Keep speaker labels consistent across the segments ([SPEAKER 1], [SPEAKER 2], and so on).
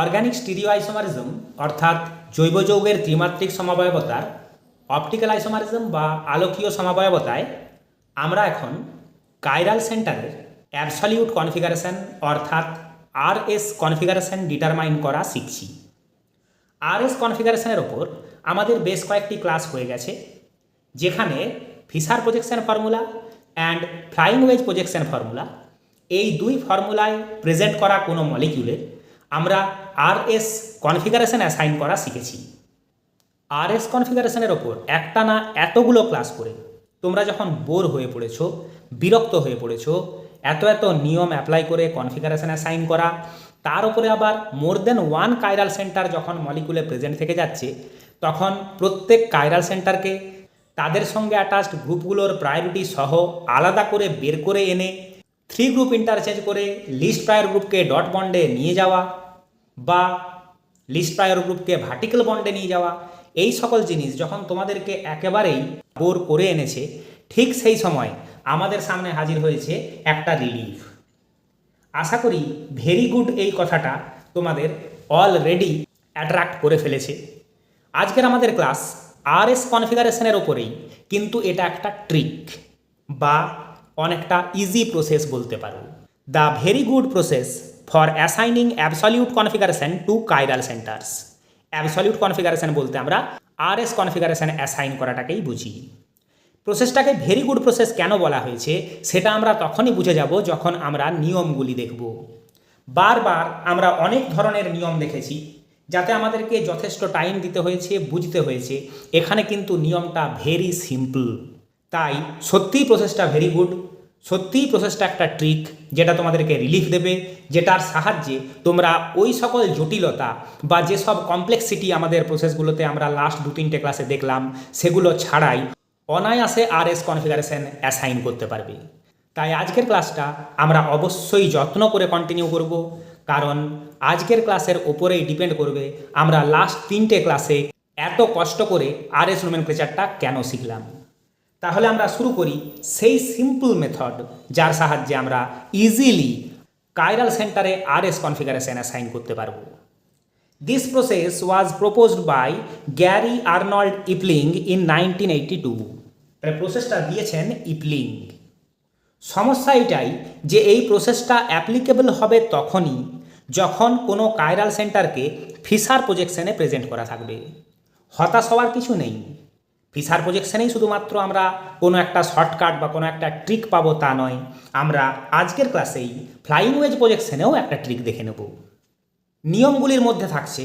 [SPEAKER 1] Organic stereo isomerism অর্থাৎ জৈব যৌগের ত্রিমাত্রিক সমবায়বতার অপটিক্যাল আইসোমারিজম বা আলোকীয় সমবায়বতায় আমরা এখন কাইরাল সেন্টারের অ্যাবসলিউট কনফিগারেশন অর্থাৎ আরএস কনফিগারেশন ডিটারমাইন করা শিখছি। আরএস কনফিগারেশনের ওপর আমাদের বেশ কয়েকটি ক্লাস হয়ে গেছে, যেখানে Fischer projection formula and flying wedge projection formula এই দুই ফর্মুলায় প্রেজেন্ট করা কোনো মলিকিউলের আমরা আরএস কনফিগারেশন অ্যাসাইন করা শিখেছি। আরএস কনফিগারেশনের ওপর একটানা এতগুলো ক্লাস করে তোমরা যখন বোর হয়ে পড়েছো, বিরক্ত হয়ে পড়েছো, এত নিয়ম অ্যাপ্লাই করে কনফিগারেশন অ্যাসাইন করা, তার উপরে আবার মোর দেন ওয়ান কাইরাল সেন্টার যখন মলিকুলে প্রেজেন্ট থেকে যাচ্ছে, তখন প্রত্যেক কাইরাল সেন্টারকে তাদের সঙ্গে অ্যাটাচড গ্রুপগুলোর প্রায়োরিটি সহ আলাদা করে বের করে এনে 3 গ্রুপ ইন্টারচেঞ্জ করে লিস্ট প্রায়র গ্রুপকে ডট বন্ডে নিয়ে যাওয়া বা লিস্ট প্রায়র গ্রুপকে ভার্টিক্যাল বন্ডে নিয়ে যাওয়া, এই সকল জিনিস যখন তোমাদেরকে একেবারেই বোর করে এনেছে, ঠিক সেই সময় আমাদের সামনে হাজির হয়েছে একটা রিলিফ। আশা করি ভেরি গুড এই কথাটা তোমাদের অলরেডি অ্যাট্রাক্ট করে ফেলেছে। আজকের আমাদের ক্লাস আরএস কনফিগারেশনের ওপরেই, কিন্তু এটা একটা ট্রিক বা অনেকটা ইজি প্রসেস বলতে পারো। The very good process for assigning absolute configuration to chiral centres. Absolute configuration বলতে আমরা আরএস কনফিগারেশন অ্যাসাইন করাটাকেই বুঝি। প্রসেসটাকে ভেরি গুড প্রসেস কেন বলা হয়েছে সেটা আমরা তখনই বুঝে যাব যখন আমরা নিয়মগুলি দেখব। বারবার আমরা অনেক ধরনের নিয়ম দেখেছি, যাতে আমাদেরকে যথেষ্ট টাইম দিতে হয়েছে, বুঝতে হয়েছে। এখানে কিন্তু নিয়মটা ভেরি সিম্পল। তাই সত্যিই প্রসেসটা ভেরি গুড, সত্যিই প্রসেসটা একটা ট্রিক যেটা তোমাদেরকে রিলিফ দেবে, যেটার সাহায্যে তোমরা ওই সকল জটিলতা বা যেসব কমপ্লেক্সিটি আমাদের প্রসেসগুলোতে আমরা লাস্ট 2-3টে ক্লাসে দেখলাম, সেগুলো ছাড়াই অনায়াসে আরএস কনফিগারেশন অ্যাসাইন করতে পারবে। তাই আজকের ক্লাসটা আমরা অবশ্যই যত্ন করে কন্টিনিউ করব, কারণ আজকের ক্লাসের ওপরেই ডিপেন্ড করবে আমরা লাস্ট 3টে ক্লাসে এত কষ্ট করে আরএস নোমেনক্লেচারটা কেন শিখলাম। তাহলে আমরা শুরু করি সেই সিম্পল মেথড যার সাহায্যে আমরা ইজিলি কাইরাল সেন্টারে আরএস কনফিগারেশন অ্যাসাইন করতে পারব। This process was proposed by Gary Arnold Eppling in 1982। তাহলে প্রসেসটা দিয়েছেন ইপলিং। সমস্যা এটাই যে এই প্রসেসটা অ্যাপ্লিকেবল হবে তখনই যখন কোনো কাইরাল সেন্টারকে ফিশার প্রজেকশনে প্রেজেন্ট করা থাকবে। হতাশ হওয়ার কিছু নেই। ফিশার প্রজেকশনেই শুধুমাত্র আমরা কোনো একটা শর্টকাট বা কোনো একটা ট্রিক পাবো তা নয়, আমরা আজকের ক্লাসেই ফ্লাইং ওয়েজ প্রজেকশনেও একটা ট্রিক দেখে নেব। নিয়মগুলির মধ্যে থাকছে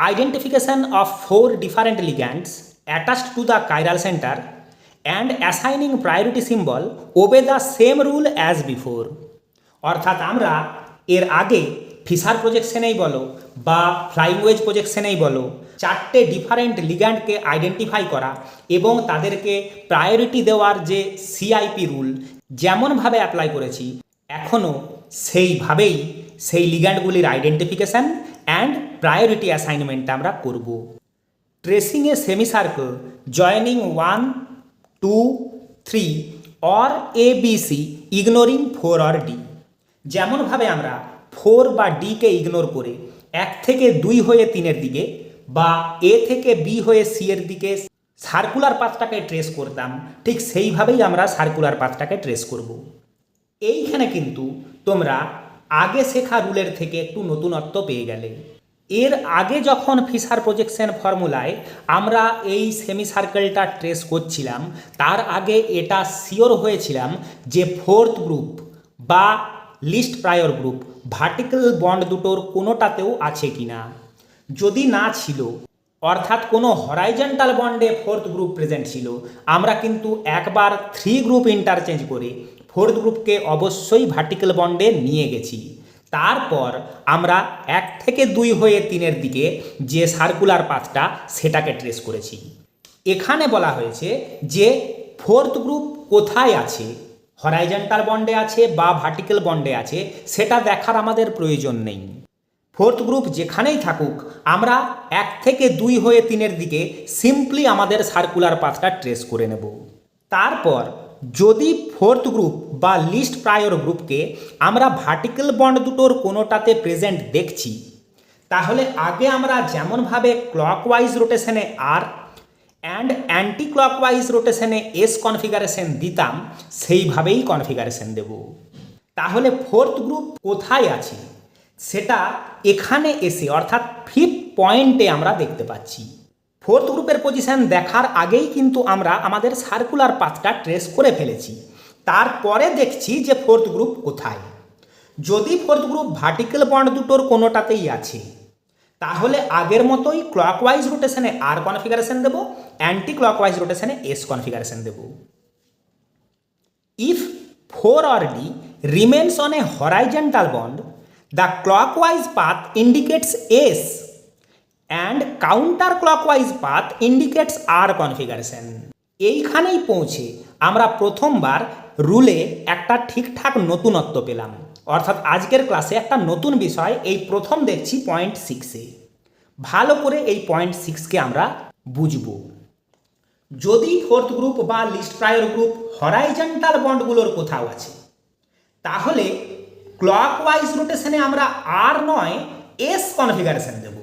[SPEAKER 1] identification of 4 different ligands attached to the chiral centre and assigning priority symbol obey the same rule as before. অর্থাৎ আমরা এর আগে ফিশার প্রজেকশনেই বলো বা ফ্লাইং ওয়েজ প্রজেকশনেই বলো, 4টে ডিফারেন্ট লিগ্যান্ডকে আইডেন্টিফাই করা এবং তাদেরকে প্রায়োরিটি দেওয়ার যে সিআইপি রুল যেমনভাবে অ্যাপ্লাই করেছি, এখনও সেইভাবেই সেই লিগ্যান্ডগুলির আইডেন্টিফিকেশান অ্যান্ড প্রায়োরিটি অ্যাসাইনমেন্টটা আমরা করব। Tracing A semi circle joining 1, 2, 3 or ABC ignoring 4 or D। যেমনভাবে আমরা 4 বা ডিকে ইগনোর করে 1 থেকে 2 হয়ে 3-এর দিকে বা A থেকে B হয়ে C এর দিকে সার্কুলার পাথটাকে ট্রেস করতাম, ঠিক সেইভাবেই আমরা সার্কুলার পাথটাকে ট্রেস করব। এইখানে কিন্তু তোমরা আগে শেখা রুলের থেকে একটু নতুনত্ব পেয়ে গেলে। এর আগে যখন ফিশার প্রজেকশন ফর্মুলায় আমরা এই সেমি সার্কেলটা ট্রেস করছিলাম, তার আগে এটা শিওর হয়েছিলাম যে 4th গ্রুপ বা least prior group vertical bond দুটোর কোনোটাতেও আছে কিনা। যদি না ছিল, অর্থাৎ কোনো হরাইজন্টাল বন্ডে 4th গ্রুপ প্রেজেন্ট ছিল, আমরা কিন্তু একবার 3 গ্রুপ ইন্টারচেঞ্জ করে 4th গ্রুপকে অবশ্যই ভার্টিক্যাল বন্ডে নিয়ে গেছি। তারপর আমরা 1 থেকে 2 হয়ে 3-এর দিকে যে সার্কুলার পাথটা সেটাকে ট্রেস করেছি। এখানে বলা হয়েছে যে 4th গ্রুপ কোথায় আছে, হরাইজন্টাল বন্ডে আছে বা ভার্টিক্যাল বন্ডে আছে, সেটা দেখার আমাদের প্রয়োজন নেই। 4th গ্রুপ যেখানেই থাকুক, আমরা 1 থেকে 2 হয়ে 3-এর দিকে সিম্পলি আমাদের সার্কুলার পাথটা ট্রেস করে নেব। তারপর যদি 4th গ্রুপ বা লিস্ট প্রায়র গ্রুপকে আমরা ভার্টিক্যাল বন্ড দুটোর কোনোটাতে প্রেজেন্ট দেখছি, তাহলে আগে আমরা যেমনভাবে ক্লকওয়াইজ রোটেশনে আর অ্যান্ড অ্যান্টি ক্লকওয়াইজ রোটেশনে এস কনফিগারেশন দিতাম, সেইভাবেই কনফিগারেশন দেব। তাহলে ফোর্থ গ্রুপ কোথায় আছে সেটা এখানে এসে অর্থাৎ ফিফথ পয়েন্টে আমরা দেখতে পাচ্ছি। ফোর্থ গ্রুপের পজিশন দেখার আগেই কিন্তু আমরা আমাদের সার্কুলার পাথটা ট্রেস করে ফেলেছি, তারপরে দেখছি যে ফোর্থ গ্রুপ কোথায়। যদি ফোর্থ গ্রুপ ভার্টিক্যাল বন্ড দুটোর কোনোটাতেই আছে, তাহলে আগের মতোই ক্লকওয়াইজ রোটেশনে আর কনফিগারেশন দেব, অ্যান্টি ক্লকওয়াইজ রোটেশনে এস কনফিগারেশন দেব। If 4 or D remains on a horizontal bond, the clockwise path indicates S and counterclockwise path indicates R configuration. এইখানেই পৌঁছে আমরা প্রথমবার রুলে একটা ঠিকঠাক নতুনত্ব পেলাম, অর্থাৎ আজকের ক্লাসে একটা নতুন বিষয় এই প্রথম দেখছি পয়েন্ট 6-এ। ভালো করে এই পয়েন্ট 6কে আমরা বুঝব। যদি ফোর্থ গ্রুপ বা লিস্ট প্রায়র গ্রুপ হরাইজন্টাল বন্ডগুলোর কোথাও আছে, তাহলে ক্লকওয়াইজ রোটেশনে আমরা আর নয় এস কনফিগারেশন দেব,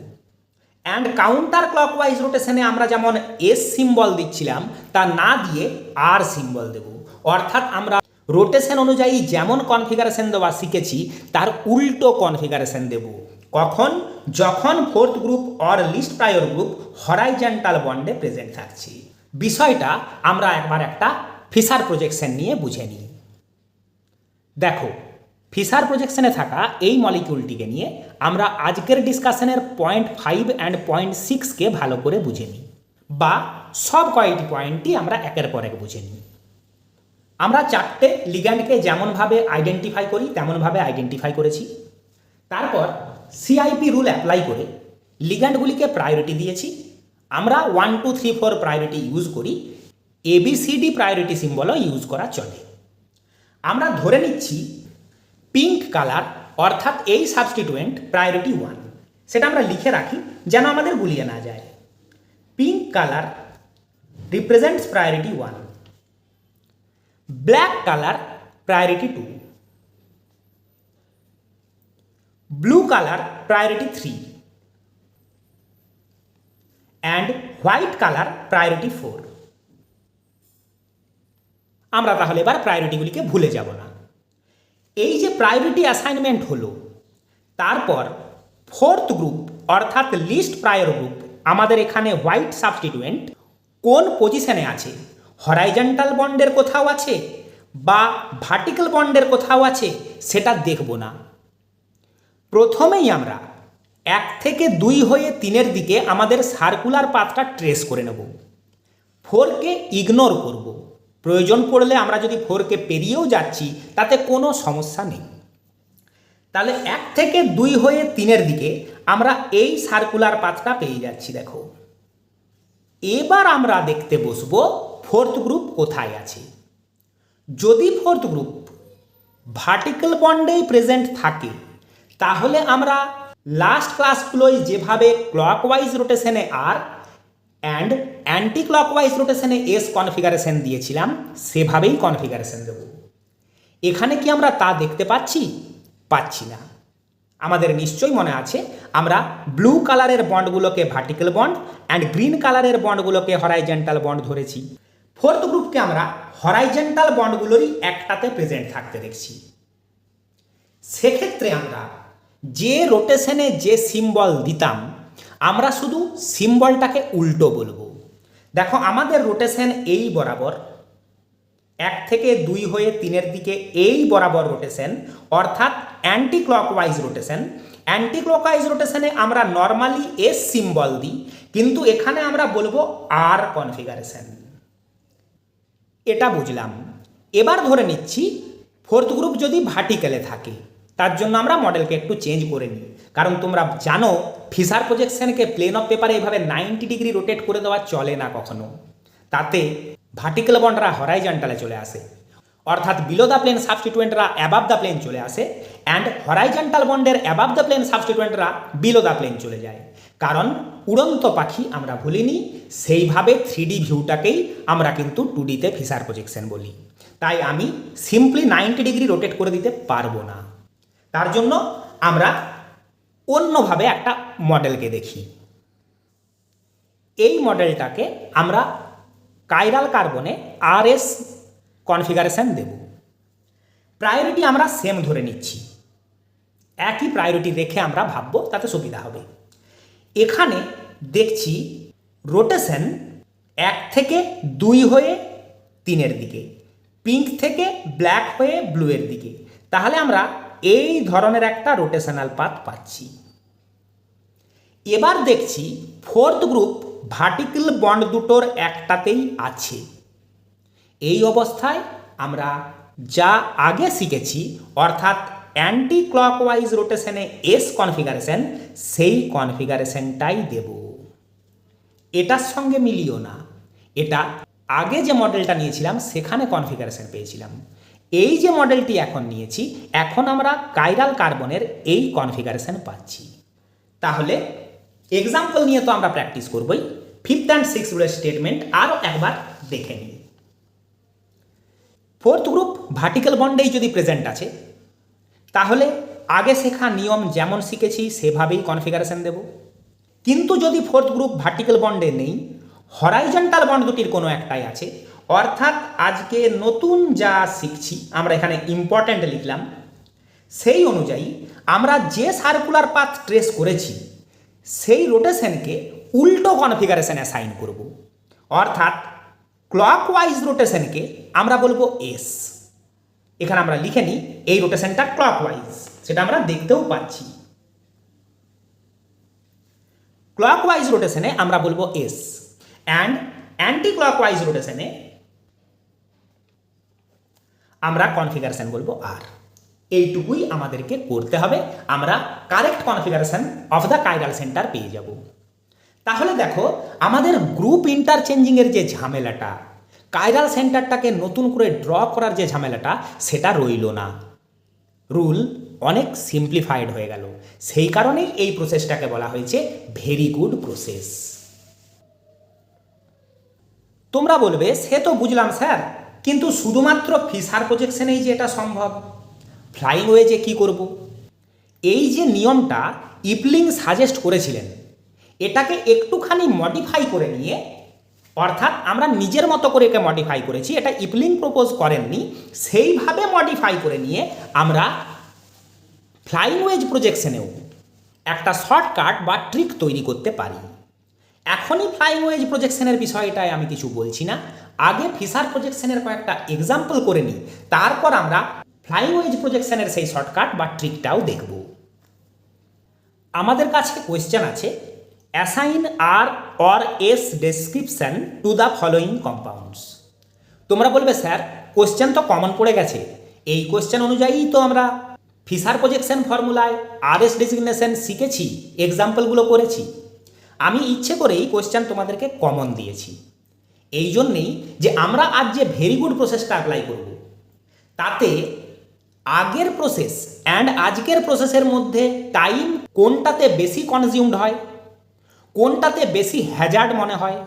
[SPEAKER 1] অ্যান্ড কাউন্টার ক্লকওয়াইজ রোটেশনে আমরা যেমন এস সিম্বল দিচ্ছিলাম তা না দিয়ে আর সিম্বল দেব। অর্থাৎ আমরা রোটেশন অনুযায়ী যেমন কনফিগারেশন দেওয়া শিখেছি তার উল্টো কনফিগারেশন দেব। কখন? যখন fourth group or least prior group horizontal বন্ডে প্রেজেন্ট থাকছে। বিষয়টা আমরা একবার একটা ফিশার প্রজেকশন নিয়ে বুঝে নিই। দেখো, ফিশার প্রজেকশনে থাকা এই মলিকিউলটিকে নিয়ে আমরা আজকের ডিসকাশনের পয়েন্ট 5 অ্যান্ড পয়েন্ট 6কে ভালো করে বুঝে নিই, বা সব কয়েকটি পয়েন্টই আমরা একের পর এক বুঝে নিই। আমরা চারটে লিগ্যান্ডকে যেমনভাবে আইডেন্টিফাই করি তেমনভাবে আইডেন্টিফাই করেছি। তারপর সিআইপি রুল অ্যাপ্লাই করে লিগ্যান্ডগুলিকে প্রায়োরিটি দিয়েছি। আমরা 1, 2, 3, 4 প্রায়োরিটি ইউজ করি, ABCD প্রায়োরিটি সিম্বলও ইউজ করা চলে। আমরা ধরে নিচ্ছি পিঙ্ক কালার অর্থাৎ এই সাবস্টিটুয়েন্ট প্রায়োরিটি 1, সেটা আমরা লিখে রাখি যেন আমাদের গুলিয়ে না যায়। Pink colour represents priority 1, black colour priority 2, blue colour priority 3 and white colour priority 4। আমরা তাহলে এবার প্রায়োরিটিগুলিকে ভুলে যাব না। এই যে প্রায়োরিটি অ্যাসাইনমেন্ট হলো, তারপর ফোর্থ গ্রুপ অর্থাৎ লিস্ট প্রায়র গ্রুপ আমাদের এখানে হোয়াইট সাবস্টিটুয়েন্ট কোন পজিশনে আছে, হরাইজন্টাল বন্ডের কোথাও আছে বা ভার্টিক্যাল বন্ডের কোথাও আছে সেটা দেখব না। প্রথমেই আমরা 1 থেকে 2 হয়ে 3-এর দিকে আমাদের সার্কুলার পাথটা ট্রেস করে নেব। 4কে ইগনোর করব, প্রয়োজন পড়লে আমরা যদি 4কে পেরিয়েও যাচ্ছি তাতে কোনো সমস্যা নেই। তাহলে 1 থেকে 2 হয়ে 3-এর দিকে আমরা এই সার্কুলার পাথটা পেয়ে যাচ্ছি। দেখো, এবার আমরা দেখতে বসবো ফোর্থ গ্রুপ কোথায় আছে। যদি ফোর্থ গ্রুপ ভার্টিক্যাল বন্ডেই প্রেজেন্ট থাকে, তাহলে আমরা লাস্ট ক্লাসগুলোয় যেভাবে ক্লকওয়াইজ রোটেশনে আর অ্যান্ড অ্যান্টি ক্লকওয়াইজ রোটেশনে এস কনফিগারেশন দিয়েছিলাম সেভাবেই কনফিগারেশন দেব। এখানে কি আমরা তা দেখতে পাচ্ছি? পাচ্ছি না। আমাদের নিশ্চয়ই মনে আছে আমরা ব্লু কালারের বন্ডগুলোকে ভার্টিক্যাল বন্ড অ্যান্ড গ্রিন কালারের বন্ডগুলোকে হরাইজন্টাল বন্ড ধরেছি। ফোর্থ গ্রুপকে আমরা হরাইজন্টাল বন্ডগুলোরই একটাতে প্রেজেন্ট থাকতে দেখছি। সেক্ষেত্রে আমরা যে রোটেশনে যে সিম্বল দিতাম আমরা শুধু সিম্বলটাকে উল্টো বলবো। দেখো, আমাদের রোটেশন এই বরাবর 1 থেকে 2 হয়ে 3-এর দিকে এই বরাবর রোটেশন অর্থাৎ anti clockwise rotation. Anti clockwise রোটেশনে আমরা নর্মালি এস সিম্বল দিই, কিন্তু এখানে আমরা বলবো আর কনফিগারেশন। এটা বুঝলাম। এবার ধরে নিচ্ছি ফোর্থ গ্রুপ যদি ভার্টিক্যালে থাকে, তার জন্য আমরা মডেলকে একটু চেঞ্জ করে নিই। কারণ তোমরা জানো ফিশার প্রজেকশনকে প্লেন অফ পেপারে এভাবে 90 ডিগ্রি রোটেট করে দেওয়া চলে না কখনো। তাতে ভার্টিক্যাল বন্ডরা হরাইজন্টালে চলে আসে, অর্থাৎ বিলো দ্য প্লেন সাবস্টিটুয়েন্টরা অ্যাবাভ দ্য প্লেন চলে আসে অ্যান্ড হরাইজন্টাল বন্ডের অ্যাবাভ দ্য প্লেন সাবস্টিটুয়েন্টরা বিলো দ্য প্লেন চলে যায়। কারণ উড়ন্ত পাখি আমরা ভুলিনি, সেইভাবে 3D ভিউটাকেই আমরা কিন্তু 2Dতে ফিশার প্রজেকশন বলি। তাই আমি সিম্পলি 90 ডিগ্রি রোটেট করে দিতে পারবো না। তার জন্য আমরা অন্যভাবে একটা মডেলকে দেখি। এই মডেলটাকে আমরা কাইরাল কার্বনে আরএস কনফিগারেশন দেব। প্রায়োরিটি আমরা সেম ধরে নিচ্ছি, একই প্রায়োরিটি রেখে আমরা ভাববো, তাতে সুবিধা হবে। এখানে দেখছি রোটেশন 1 থেকে 2 হয়ে 3-এর দিকে, পিঙ্ক থেকে ব্ল্যাক হয়ে ব্লুয়ের দিকে। তাহলে আমরা এই ধরনের একটা রোটেশনাল পাথ পাচ্ছি। এবার দেখছি ফোর্থ গ্রুপ ভার্টিক্যাল বন্ড দুটোর একটাতেই আছে। এই অবস্থায় আমরা যা আগে শিখেছি অর্থাৎ অ্যান্টি ক্লকওয়াইজ রোটেশনে এস কনফিগারেশন, সেই কনফিগারেশনটাই দেব। এটার সঙ্গে মিলিও না, এটা আগে যে মডেলটা নিয়েছিলাম সেখানে কনফিগারেশন পেয়েছিলাম। এই যে মডেলটি এখন নিয়েছি, এখন আমরা কাইরাল কার্বনের এই কনফিগারেশন পাচ্ছি। তাহলে এক্সাম্পল নিয়ে তো আমরা প্র্যাকটিস করবই। 5th অ্যান্ড 6th রুলের স্টেটমেন্ট আরও একবার দেখে নিই। ফোর্থ গ্রুপ ভার্টিক্যাল বন্ডেই যদি প্রেজেন্ট আছে, তাহলে আগে শেখা নিয়ম যেমন শিখেছি সেভাবেই কনফিগারেশন দেব। কিন্তু যদি ফোর্থ গ্রুপ ভার্টিক্যাল বন্ডে নেই, হরাইজন্টাল বন্ড দুটির কোনো একটাই আছে, অর্থাৎ আজকে নতুন যা শিখছি আমরা এখানে ইম্পর্ট্যান্ট লিখলাম, সেই অনুযায়ী আমরা যে সার্কুলার পাথ ট্রেস করেছি সেই রোটেশনকে উল্টো কনফিগারেশন অ্যাসাইন করব। অর্থাৎ ক্লকওয়াইজ রোটেশনকে আমরা বলবো এস। এখানে আমরা লিখে নিই এই রোটেশনটা ক্লকওয়াইজ, সেটা আমরা দেখতেও পাচ্ছি। ক্লকওয়াইজ রোটেশনে আমরা বলবো এস, অ্যান্ড অ্যান্টি ক্লকওয়াইজ রোটেশনে আমরা কনফিগারেশন বলবো আর। এইটুকুই আমাদেরকে করতে হবে, আমরা correct configuration of the chiral centre পেয়ে যাব। তাহলে দেখো আমাদের গ্রুপ ইন্টারচেঞ্জিংয়ের যে ঝামেলাটা, কাইরাল সেন্টারটাকে নতুন করে ড্র করার যে ঝামেলাটা, সেটা রইল না। রুল অনেক সিম্পলিফাইড হয়ে গেল। সেই কারণেই এই প্রসেসটাকে বলা হয়েছে ভেরি গুড প্রসেস। তোমরা বলবে সে তো বুঝলাম স্যার, কিন্তু শুধুমাত্র ফিশার প্রজেকশনেই যে এটা সম্ভব, ফ্লাইং ওয়েজে কি করব? এই যে নিয়মটা ইপলিং সাজেস্ট করেছিলেন, এটাকে একটুখানি মডিফাই করে নিয়ে, অর্থাৎ আমরা নিজের মতো করে একে মডিফাই করেছি, এটা ইপলিং প্রপোজ করেননি, সেইভাবে মডিফাই করে নিয়ে আমরা ফ্লাইং ওয়েজ প্রজেকশনেও একটা শর্টকাট বা ট্রিক তৈরি করতে পারি। এখনই ফ্লাইং ওয়েজ প্রজেকশনের বিষয়টায় আমি কিছু বলছি না, আগে ফিশার প্রজেকশনের কয়েকটা এক্সাম্পল করে নিই, তারপর আমরা ফ্লাইং ওয়েজ প্রজেকশনের সেই শর্টকাট বা ট্রিকটাও দেখব। আমাদের কাছে কোয়েশ্চেন আছে, assign R or S description to the following compounds. তোমরা বলবে স্যার কোয়েশ্চেন তো কমন পড়ে গেছে, এই কোয়েশ্চেন অনুযায়ী তো আমরা ফিশার প্রজেকশন ফর্মুলায় আর এস ডেসিগনেশন শিখেছি, এক্সাম্পলগুলো করেছি। আমি ইচ্ছে করেই কোয়েশ্চেন তোমাদেরকে কমন দিয়েছি, এই জন্যেই যে আমরা আজ যে ভেরি গুড প্রসেসটা অ্যাপ্লাই করব, তাতে আগের প্রসেস অ্যান্ড আজকের প্রসেসের মধ্যে টাইম কোনটাতে বেশি কনজিউমড হয়, কোনটাতে বেশি হ্যাজার্ড মনে হয়,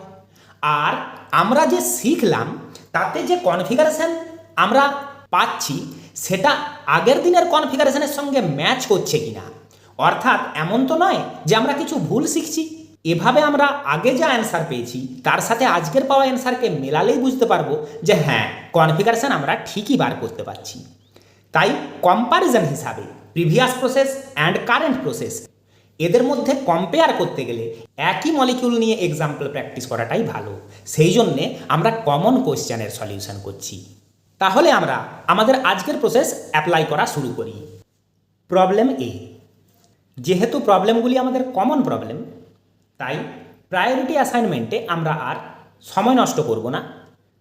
[SPEAKER 1] আর আমরা যে শিখলাম তাতে যে কনফিগারেশন আমরা পাচ্ছি সেটা আগের দিনের কনফিগারেশনের সঙ্গে ম্যাচ করছে কিনা। অর্থাৎ এমন তো নয় যে আমরা কিছু ভুল শিখছি। এভাবে আমরা আগে যা অ্যান্সার পেয়েছি তার সাথে আজকের পাওয়া অ্যান্সারকে মেলালেই বুঝতে পারবো যে হ্যাঁ, কনফিগারেশন আমরা ঠিকই বার করতে পারছি। তাই কম্প্যারিজন হিসাবে previous process and current process, এদের মধ্যে কম্পেয়ার করতে গেলে একই মলিকিউল নিয়ে এক্সাম্পল প্র্যাকটিস করাটাই ভালো। সেই জন্যে আমরা কমন কোয়েশ্চেনের সলিউশন করছি। তাহলে আমরা আমাদের আজকের প্রসেস অ্যাপ্লাই করা শুরু করি। প্রবলেম এ, যেহেতু প্রবলেমগুলি আমাদের কমন প্রবলেম, তাই প্রায়োরিটি অ্যাসাইনমেন্টে আমরা আর সময় নষ্ট করব না,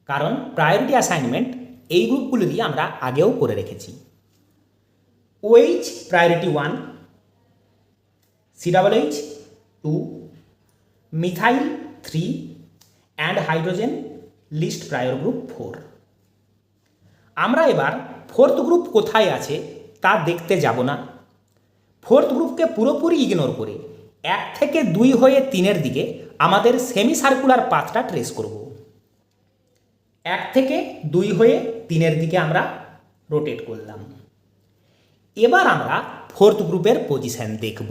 [SPEAKER 1] কারণ প্রায়োরিটি অ্যাসাইনমেন্ট এই গ্রুপগুলি দিয়ে আমরা আগেও করে রেখেছি। OH priority 1, COOH 2, methyl 3 and hydrogen least prior group 4। আমরা এবার ফোর্থ গ্রুপ কোথায় আছে তা দেখতে যাব না। ফোর্থ গ্রুপকে পুরোপুরি ইগনোর করে 1 থেকে 2 হয়ে 3-এর দিকে আমাদের সেমি সার্কুলার পাথটা ট্রেস করব। 1 থেকে 2 হয়ে 3-এর দিকে আমরা রোটেট করলাম। এবার আমরা ফোর্থ গ্রুপের পজিশন দেখব।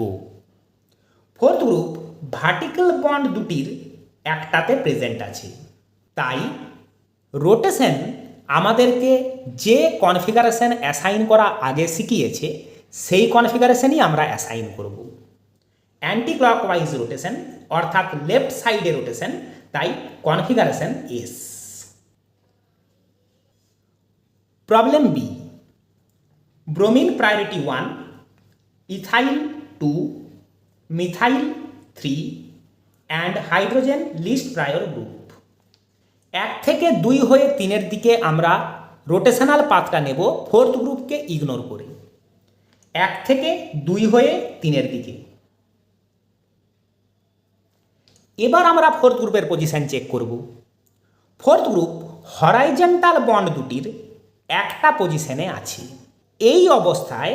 [SPEAKER 1] ফোর্থ গ্রুপ ভার্টিক্যাল বন্ড দুটির একটাতে প্রেজেন্ট আছে, তাই রোটেশন আমাদেরকে যে কনফিগারেশন অ্যাসাইন করা আগে শিখিয়েছে সেই কনফিগারেশনই আমরা অ্যাসাইন করব। অ্যান্টি ক্লকওয়াইজ রোটেশন অর্থাৎ লেফট সাইডে রোটেশন, তাই configuration S. Problem B, bromine priority 1, ethyl 2, methyl 3 and hydrogen least prior group. 1 থেকে 2 হয়ে 3-এর দিকে আমরা রোটেশনাল পাথটা নেব ফোর্থ গ্রুপকে ইগনোর করে। 1 থেকে 2 হয়ে 3-এর দিকে। এবার আমরা ফোর্থ গ্রুপের পজিশন চেক করব। ফোর্থ গ্রুপ হরাইজন্টাল বন্ড দুটির একটা পজিশনে আছে। এই অবস্থায়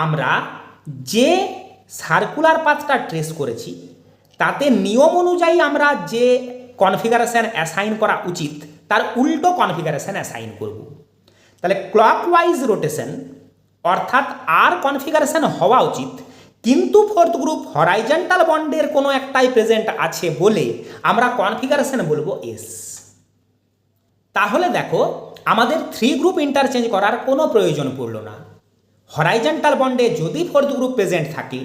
[SPEAKER 1] আমরা যে সার্কুলার পাথটা ট্রেস করেছি তাতে নিয়ম অনুযায়ী আমরা যে কনফিগারেশন অ্যাসাইন করা উচিত তার উল্টো কনফিগারেশন অ্যাসাইন করব। তাহলে ক্লকওয়াইজ রোটেশন অর্থাৎ আর কনফিগারেশন হওয়া উচিত, কিন্তু ফোর্থ গ্রুপ হরাইজন্টাল বন্ডের কোনো একটাই প্রেজেন্ট আছে বলে আমরা কনফিগারেশন বলবো এস। তাহলে দেখো আমাদের 3 গ্রুপ ইন্টারচেঞ্জ করার কোনো প্রয়োজন পড়ল না। হরাইজন্টাল বন্ডে যদি ফোর্থ গ্রুপ প্রেজেন্ট থাকে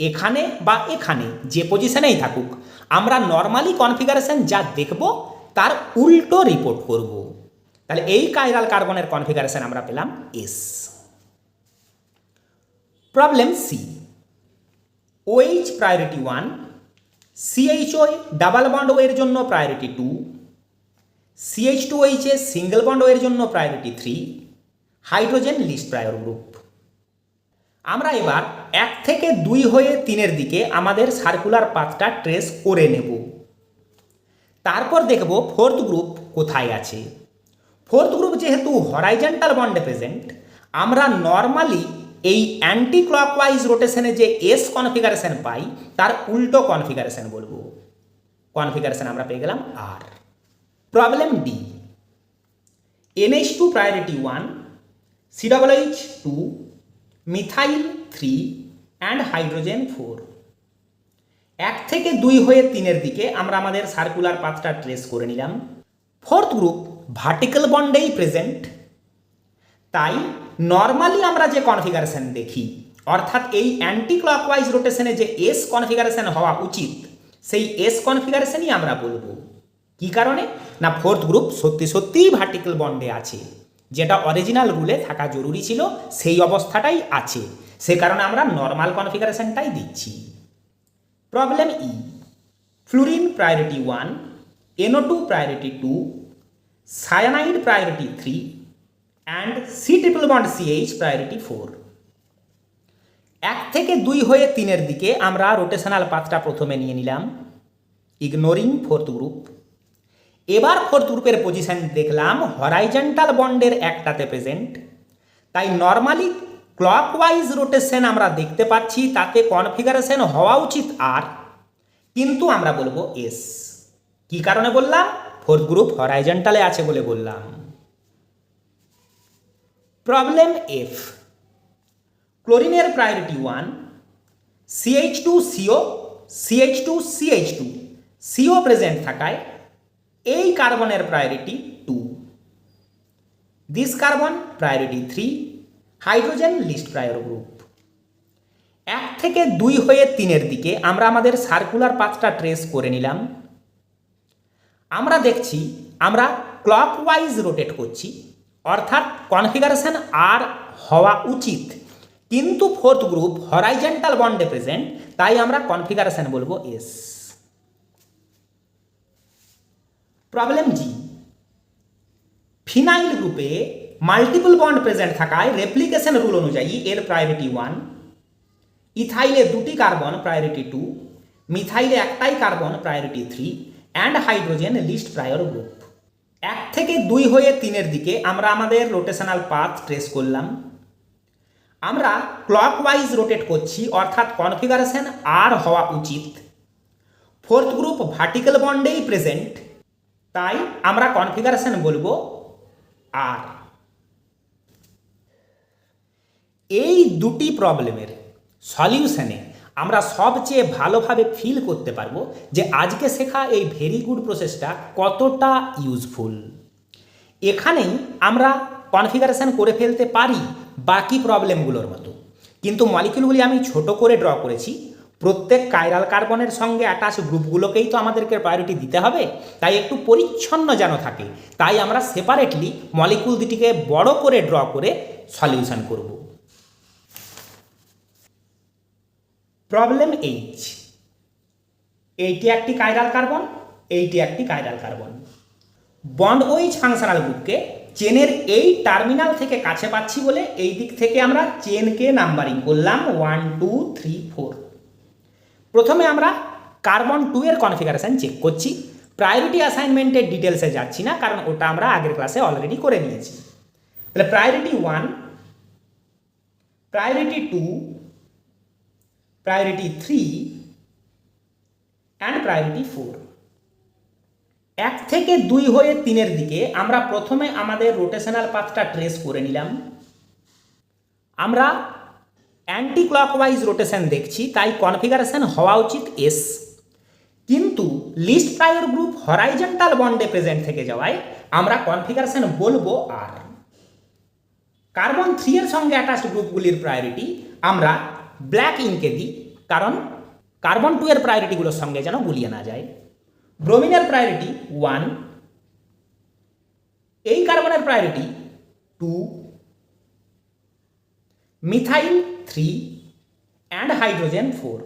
[SPEAKER 1] এখানে বা এখানে যে পজিশনেই থাকুক, আমরা নর্মালি কনফিগারেশন যা দেখব তার উল্টো রিপোর্ট করব। তাহলে এই কাইরাল কার্বনের কনফিগারেশন আমরা পেলাম S. Problem C, OH priority 1, CHO double bond এর জন্য প্রায়োরিটি 2, CH2OH সিঙ্গেল বন্ড এর জন্য priority 3, hydrogen least prior group. আমরা এবার 1 থেকে 2 হয়ে 3-এর দিকে আমাদের সার্কুলার পাথটা ট্রেস করে নেব। তারপর দেখব ফোর্থ গ্রুপ কোথায় আছে। ফোর্থ গ্রুপ যেহেতু হরাইজন্টাল বন্ডে প্রেজেন্ট, আমরা নর্মালি এই অ্যান্টি ক্লকওয়াইজ রোটেশনে যে এস কনফিগারেশন পাই তার উল্টো কনফিগারেশন বলবো। কনফিগারেশন আমরা পেয়ে গেলাম R. Problem D, NH2 priority 1, COOH 2, methyl 3 and hydrogen 4। 1 থেকে 2 হয়ে 3-এর দিকে আমরা আমাদের সার্কুলার পাথটা ট্রেস করে নিলাম। ফোর্থ গ্রুপ ভার্টিক্যাল বন্ডেই প্রেজেন্ট, তাই নর্মালি আমরা যে কনফিগারেশন দেখি অর্থাৎ এই অ্যান্টি ক্লকওয়াইজ রোটেশনে যে এস কনফিগারেশন হওয়া উচিত সেই এস কনফিগারেশনই আমরা বলবো। কি কারণে না, ফোর্থ গ্রুপ সত্যি সত্যিই ভার্টিক্যাল বন্ডে আছে, যেটা অরিজিনাল রুলে থাকা জরুরি ছিল সেই অবস্থাটাই আছে, সে কারণে আমরা নর্মাল কনফিগারেশনটাই দিচ্ছি। Problem E, fluorine priority 1, NO2 priority 2, cyanide priority 3 and C triple bond CH priority 4। 1 থেকে 2 হয়ে 3-এর দিকে আমরা রোটেশনাল পাথটা প্রথমে নিয়ে নিলাম, ইগনোরিং ফোর্থ গ্রুপ। এবার ফোর্থ গ্রুপের পজিশন দেখলাম হরাইজন্টাল বন্ডের একটাতে প্রেজেন্ট, তাই নর্মালি ক্লকওয়াইজ রোটেশন আমরা দেখতে পাচ্ছি, তাতে কনফিগারেশন হওয়া উচিত আর, কিন্তু আমরা বলবো এস। কি কারণে বললাম, ফোর্থ গ্রুপ হরাইজন্টালে আছে বলে বললাম। প্রবলেম এফ, ক্লোরিনের priority 1, CH2CO, CH2CH2, CO present থাকায় এই কার্বনের priority 2, this carbon priority 3, hydrogen least prior group. 1 থেকে 2 হয়ে 3-এর দিকে আমরা আমাদের সার্কুলার পাথটা ট্রেস করে নিলাম। আমরা দেখছি আমরা ক্লকওয়াইজ রোটেট করছি, অর্থাৎ কনফিগারেশন আর হওয়া উচিত, কিন্তু ফোর্থ গ্রুপ হরাইজন্টাল বন্ডে প্রেজেন্ট, তাই আমরা কনফিগারেশন বলবো এস। প্রবলেম জি, ফিনাইল গ্রুপে মাল্টিপল বন্ড প্রেজেন্ট থাকায় রেপ্লিকেশন রুল অনুযায়ী এর প্রায়োরিটি 1, ইথাইলে 2টি কার্বন প্রায়োরিটি 2, মিথাইলে একটাই carbon priority 3 and hydrogen least prior group. 1 থেকে 2 হয়ে 3-এর দিকে আমরা আমাদের রোটেশনাল পাথ ট্রেস করলাম। আমরা ক্লকওয়াইজ রোটেট করছি, অর্থাৎ কনফিগারেশন আর হওয়া উচিত। ফোর্থ গ্রুপ ভার্টিক্যাল বন্ডেই প্রেজেন্ট, তাই আমরা কনফিগারেশন বলবো আর। এই দুটি প্রবলেমের সলিউশনে আমরা সবচেয়ে ভালোভাবে ফিল করতে পারবো যে আজকে শেখা এই ভেরি গুড প্রসেসটা কতটা ইউজফুল। এখানেই আমরা কনফিগারেশন করে ফেলতে পারি বাকি প্রবলেমগুলোর মতো, কিন্তু মলিকিউলগুলি আমি ছোট করে ড্র করেছি। প্রত্যেক কাইরাল কার্বনের সঙ্গে অ্যাটাচ গ্রুপগুলোকেই তো আমাদেরকে প্রায়োরিটি দিতে হবে, তাই একটু পরিচ্ছন্ন যেন থাকে, তাই আমরা সেপারেটলি মলিকিউল দুটিকে বড় করে ড্র করে সলিউশন করব। প্রবলেম এইচ, এইটি একটি কাইরাল কার্বন, এইটি একটি কাইরাল কার্বন। বন্ড ওইচ ফাংশনাল গ্রুপকে চেনের এই টার্মিনাল থেকে কাছে পাচ্ছি বলে এই দিক থেকে আমরা চেনকে নাম্বারিং করলাম 1 2 3 4। প্রথমে আমরা কার্বন 2 এর কনফিগারেশন চেক করছি। প্রায়োরিটি অ্যাসাইনমেন্টের ডিটেলসে যাচ্ছি না, কারণ ওটা আমরা আগের ক্লাসে অলরেডি করে নিয়েছি। তাহলে priority 1, priority 2, priority 3 and priority 4। 1 থেকে 2 হয়ে 3-এর দিকে আমরা প্রথমে আমাদের রোটেশনাল পাথটা ট্রেস করে নিলাম। আমরা অ্যান্টি ক্লকওয়াইজ রোটেশন দেখছি, তাই কনফিগারেশন হওয়া উচিত এস, কিন্তু লিস্ট প্রায়র গ্রুপ হরাইজন্টাল বন্ডে প্রেজেন্ট থেকে যাওয়ায় আমরা কনফিগারেশন বলবো আর। কার্বন 3 এর সঙ্গে অ্যাটাচড গ্রুপগুলির প্রায়োরিটি আমরা ব্ল্যাক ইঙ্কে দিই, কারণ কার্বন 2 এর প্রায়োরিটিগুলোর সঙ্গে যেন গুলিয়ে না যায়। ব্রোমিনের প্রায়োরিটি 1, এই কার্বনের প্রায়োরিটি 2, মিথাইল 3 অ্যান্ড হাইড্রোজেন 4।